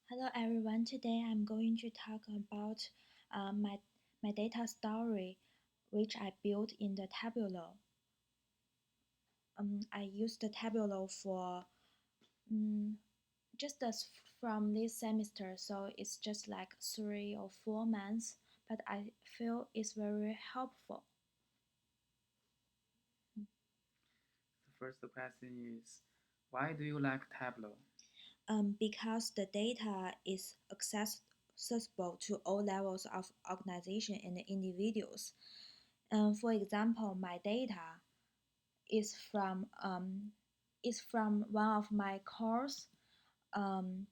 Hello everyone. Today I'm going to talk about my data story, which I built in the Tableau. I used the Tableau for um, just as from this semester, so it's just like 3 or 4 months, but I feel it's very helpful. The first question is, why do you like Tableau? Because the data is accessible to all levels of organization and individuals. For example, my data is from um, is from one of my course um,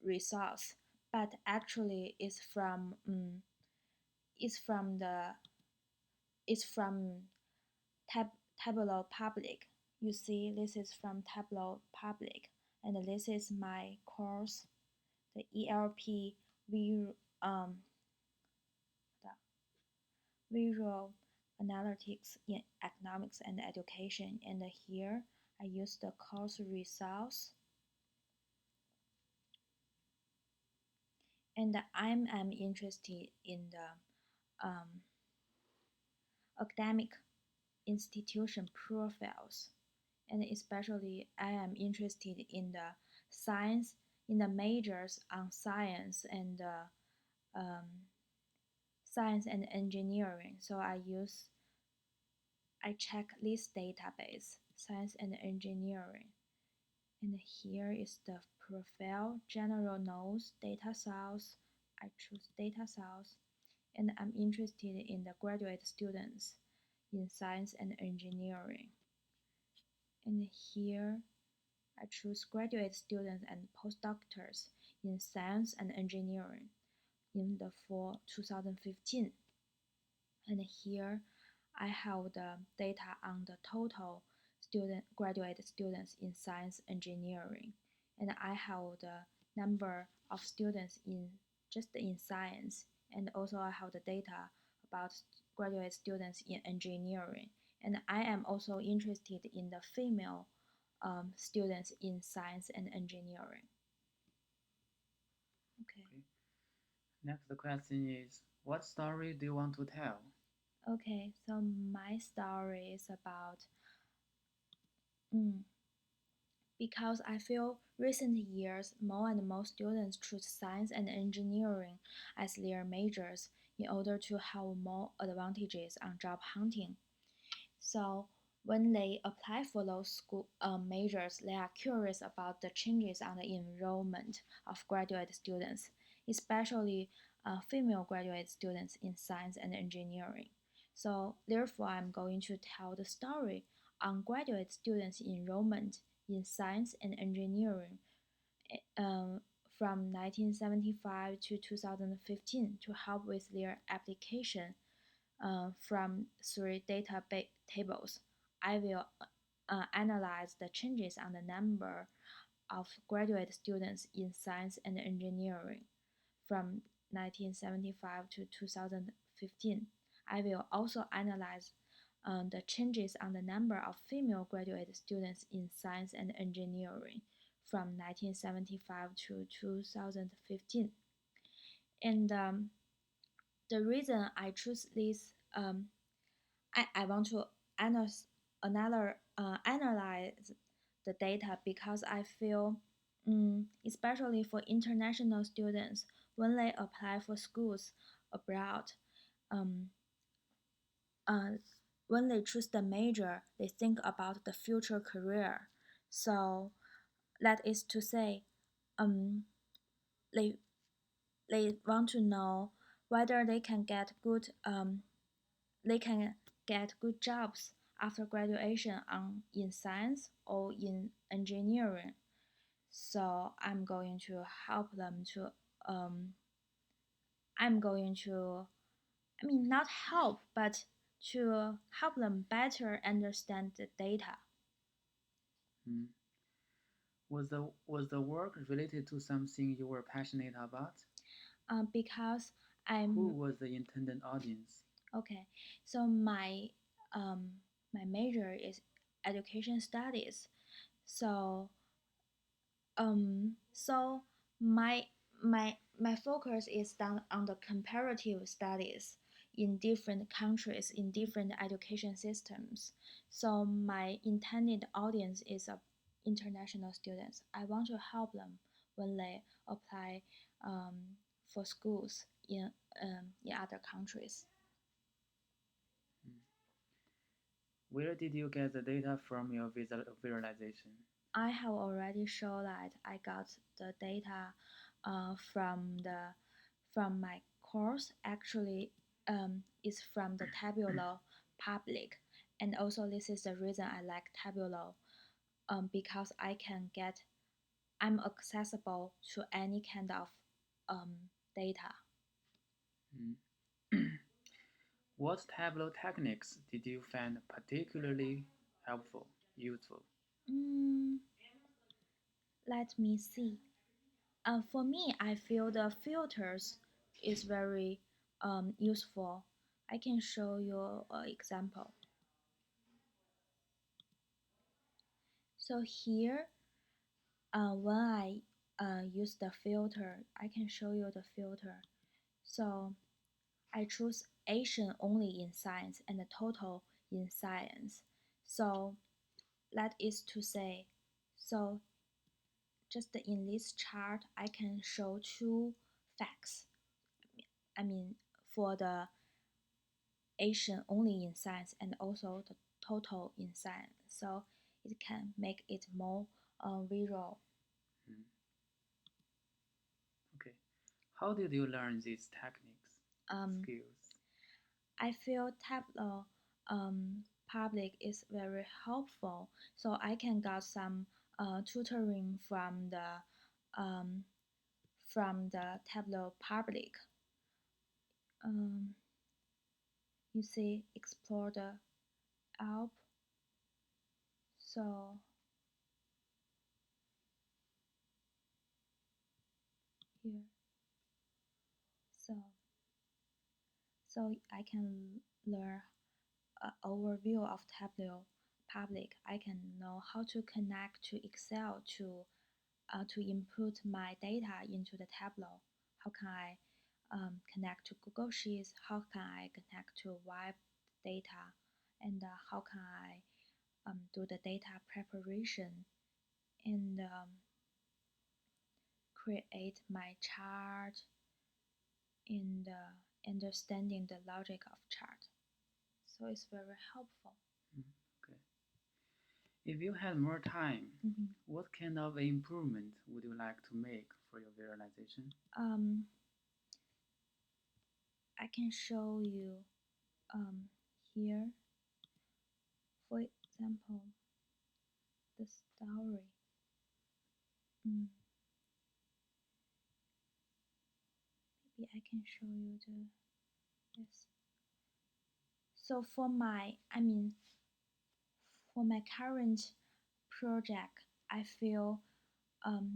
resource, but actually is from the is from Tab, Tableau Public. You see, this is from Tableau Public, and this is my course, the ELP um, the Visual Analytics in Economics and Education. And here I use the course results, and I'm interested in the academic institution profiles, and especially I am interested in the science, in the majors on um, science and engineering. So I check this database, science and engineering. And here is the profile, general nodes, data source. I choose data source, and I'm interested in the graduate students in science and engineering. And here I choose graduate students and postdoctors in science and engineering in the fall 2015. And here I have the data on the total graduate students in science engineering, and I have the number of students in just in science, and also I have the data about graduate students in engineering, and I am also interested in the female students in science and engineering. Okay. Okay. Next question is, what story do you want to tell? Okay, so my story is about mm, because I feel recent years more and more students choose science and engineering as their majors in order to have more advantages on job hunting. So when they apply for those school majors, they are curious about the changes on the enrollment of graduate students, especially female graduate students in science and engineering. So therefore, I'm going to tell the story on graduate students' enrollment in science and engineering um, from 1975 to 2015 to help with their application from 3 tables. I will analyze the changes on the number of graduate students in science and engineering from 1975 to 2015. I will also analyze the changes on the number of female graduate students in science and engineering from 1975 to 2015. And the reason I choose this I want to analyze the data because I feel, especially for international students, when they apply for schools abroad, um, uh, when they choose the major, they think about the future career. So that is to say, um, they they want to know whether they can get good jobs after graduation in science or in engineering. So um, I'm going to, I mean, not help, but to help them better understand the data. Hmm. Was the work related to something you were passionate about? Because Who I'm was the intended audience? okay. So um, my major is education studies. So so My focus is done on the comparative studies in different countries in different education systems. So my intended audience is international students. I want to help them when they apply for schools in other countries. Mm. Where did you get the data from your visualization? I have already shown that I got the data from my course. Actually, is from the Tableau public, and also this is the reason I like Tableau, because I'm accessible to any kind of data. Mm. What Tableau techniques did you find particularly helpful, useful? Mm, Let me see. For me, I feel the filters is very useful. I can show you an example. So here, when I use the filter, I can show you the filter. So I choose Asian only in science and the total in science. So that is to say, so just in this chart, I can show two facts. I mean, for the Asian only in science and also the total in science. So it can make it more visual. Mm. Okay. How did you learn these techniques, Um, skills? I feel Tableau public is very helpful, so I can get some tutoring um, from the Tableau public. Um, you see, explore the app. So here, so I can learn an overview of Tableau public. I can know how to connect to Excel to input my data into the Tableau. How can I connect to Google Sheets? How can I connect to web data? And how can I do the data preparation and create my chart and understanding the logic of chart. So it's very helpful. Mm. Okay. If you had more time, Mhm. what kind of improvement would you like to make for your visualization? Um, I can show you here, for example, the story. Mm, Maybe I can show you the yes. So for my current project, I feel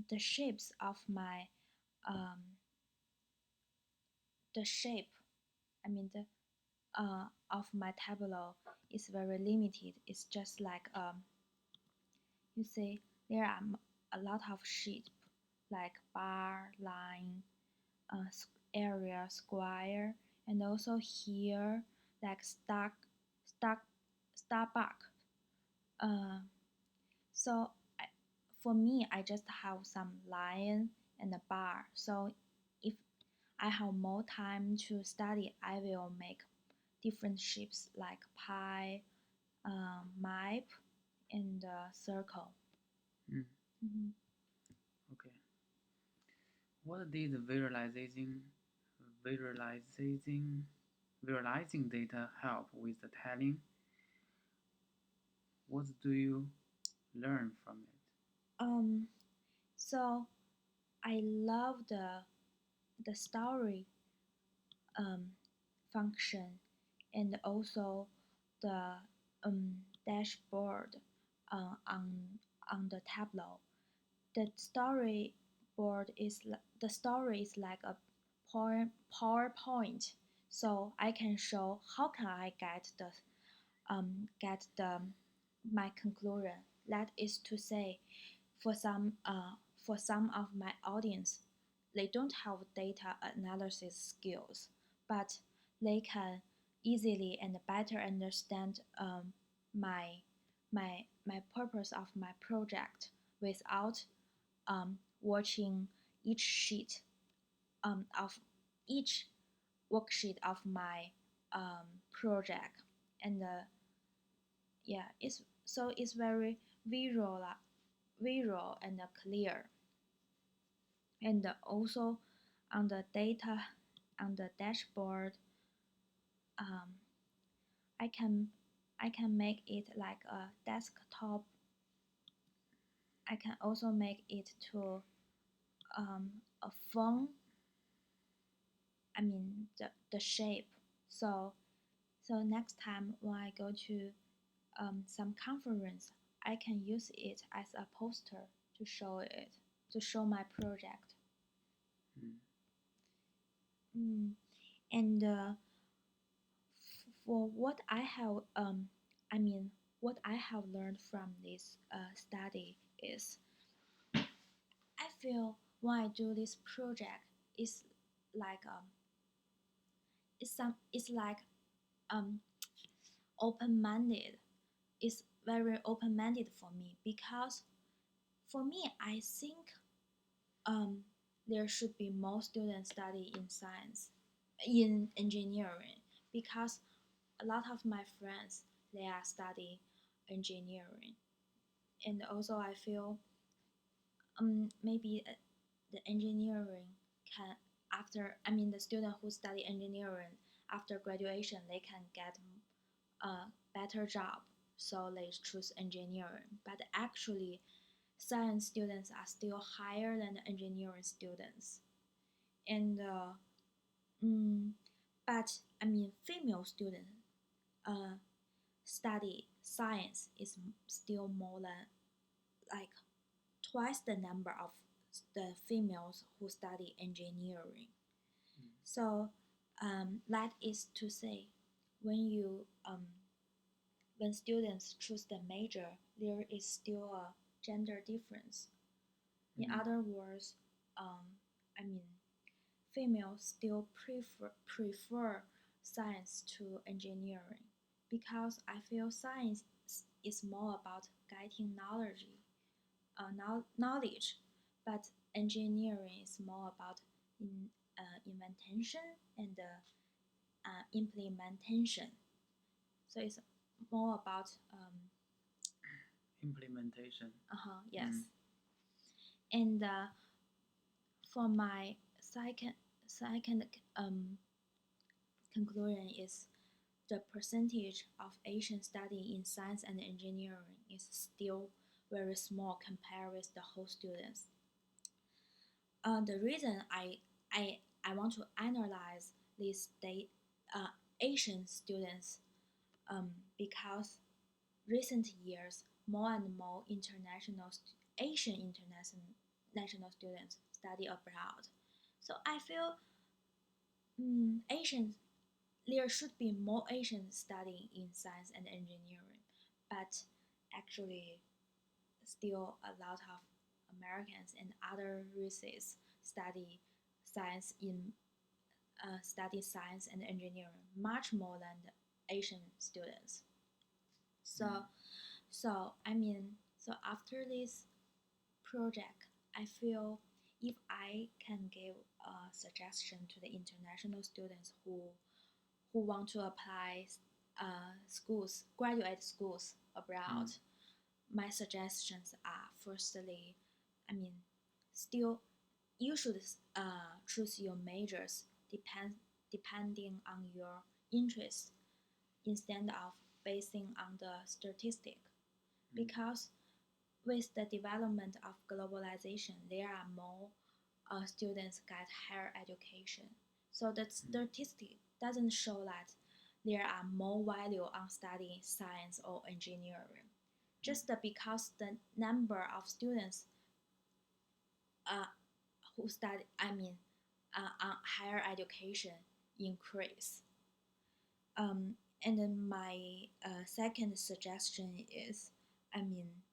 the shapes of my um, the shape. I mean the of my Tableau is very limited. It's just like you see there are a lot of shape like bar, line, area, square, and also here like stack, Starbuck. Uh, so I, for me, I just have some line and a bar. So if I have more time to study, I will make different shapes like pie, map, and circle. Mm. Mhm. Okay. What did visualizing, visualizing data help with the telling? What do you learn from it? Um, so I love the story um, function and also the dashboard on the Tableau. The story is like a PowerPoint, so I can show how can I get the my conclusion. That is to say, for some of my audience, they don't have data analysis skills, but they can easily and better understand my purpose of my project without watching each sheet of each worksheet of my project. And yeah, it's very visual visual and clear. And also on the data on the dashboard, um, I can I can make it like a desktop. I can also make it to a phone. I mean the shape. So next time when I go to some conference, I can use it as a poster to show it, to show my project. Mm. Mm. And for what I have, I mean, what I have learned from this study is, I feel when I do this project, it's like it's like um open-minded. It's very open-minded for me because for me, I think um, there should be more students study in science, in engineering, because a lot of my friends they are studying engineering, and also I feel maybe the engineering can after I mean the student who study engineering after graduation they can get a better job, so they choose engineering. But actually, science students are still higher than the engineering students. And mm, but I mean, female students uh, study science is still more than like twice the number of the females who study engineering. Mm. So that is to say, when you when students choose the major, there is still a gender difference. In Mm. other words, I mean, females still prefer science to engineering because I feel science is more about getting knowledge, but engineering is more about invention and implementation. So it's more about Implementation. Mm. yes. And for my second conclusion is the percentage of Asian studying in science and engineering is still very small compared with the whole students. The reason I want to analyze these Asian students because recent years more and more Asian international students study abroad. So I feel Asian there should be more Asians studying in science and engineering, but actually, still a lot of Americans and other races in study science and engineering much more than the Asian students. Mm. So, I mean, so after this project, I feel if I can give a suggestion to the international students who want to apply graduate schools abroad, Mm. my suggestions are firstly, I mean, still you should choose your majors depending on your interest instead of basing on the statistic, Mm. because with the development of globalization, there are more students get higher education. So the Mm. statistic doesn't show that there are more value on studying science or engineering, Mm. just because the number of students uh, who study, I mean, on higher education increase. And then my second suggestion is, I mean,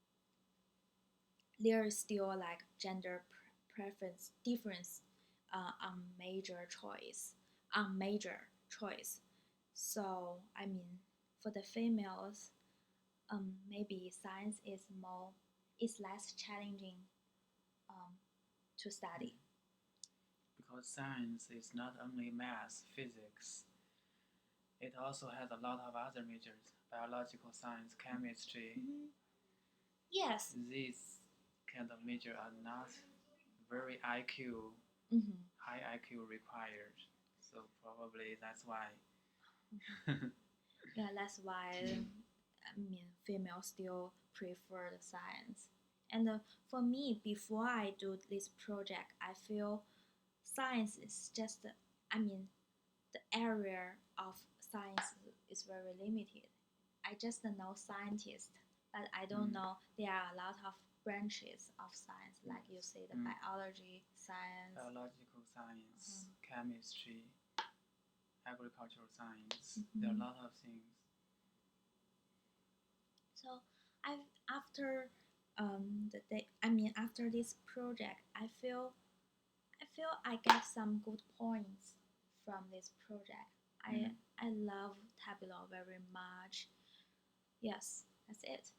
there is still like gender preference difference on major choice. So I mean, for the females, maybe science is less challenging um, to Mm. study. Because science is not only math, physics, it also has a lot of other majors, biological science, chemistry. Mhm. Yes. These kind of major are not very IQ, Mm-hmm. high IQ required. So probably that's why. Yeah, that's why I mean females still prefer the science. And for me, before I do this project, I feel science is just I mean the area of science is very limited. I just know scientists, but I don't Mm. know there are a lot of branches of science, like you Yes. say, the Mm. biology science. Biological science, Mhm. chemistry, agricultural science. There are a Mhm. lot of things. So I after the day, I mean after this project, I feel I get some good points from this project. I Mm. I love Tableau very much. Yes, that's it.